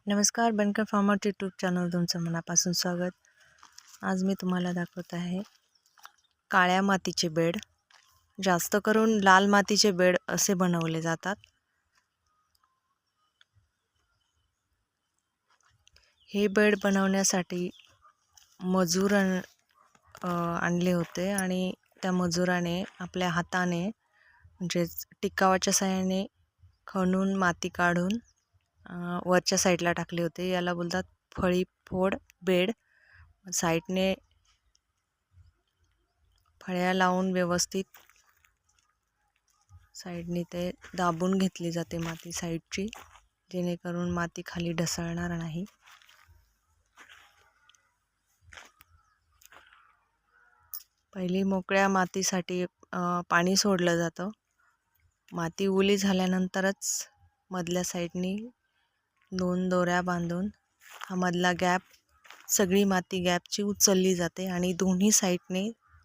नमस्कार, बनकर farmer YouTube channel तुमचं मनापासून स्वागत। आज मी तुम्हाला दाखवत आहे काळ्या मातीचे बेड। जास्त करून लाल मातीचे बेड असे बनवले जातात। हे बेड बनवण्यासाठी मजूर आणले होते आणि त्या मजुराने आपल्या हाताने म्हणजे टिकावाच्या साहाय्याने खणून माती काढून वरच्या साईडला टाकले होते। याला बोलतात फळी फोड बेड। साईडने फळ्या लावून व्यवस्थित साईडने ते दाबून घेतली जाते माती साईडची, जेणेकरून माती खाली ढसळणार नाही। पहिली मोकळ्या मातीसाठी पाणी सोडलं जातं। माती ओली झाल्यानंतरच मधल्या साईडनी 2 दोऱ्या बांधून हा मधला गॅप, सगळी माती गॅपची उचलली जाते आणि दोन्ही साईडने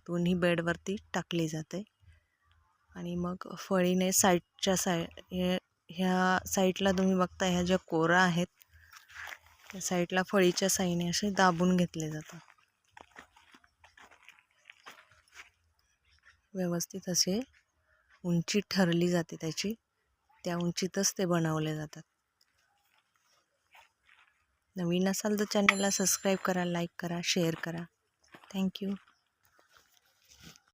दोन्ही बेडवरती टाकली जाते। आणि मग फळीने साईडच्या ह्या साईडला तुम्ही बघता, ह्या ज्या कोरा आहेत त्या साईडला फळीच्या साईने असे दाबून घेतले जातात। व्यवस्थित असे उंची ठरली जाते त्याची, त्या उंचीतच ते बनवले जातात। नवीन असाल तर चॅनलला सबस्क्राईब करा, लाईक करा, शेअर करा। थँक्यू।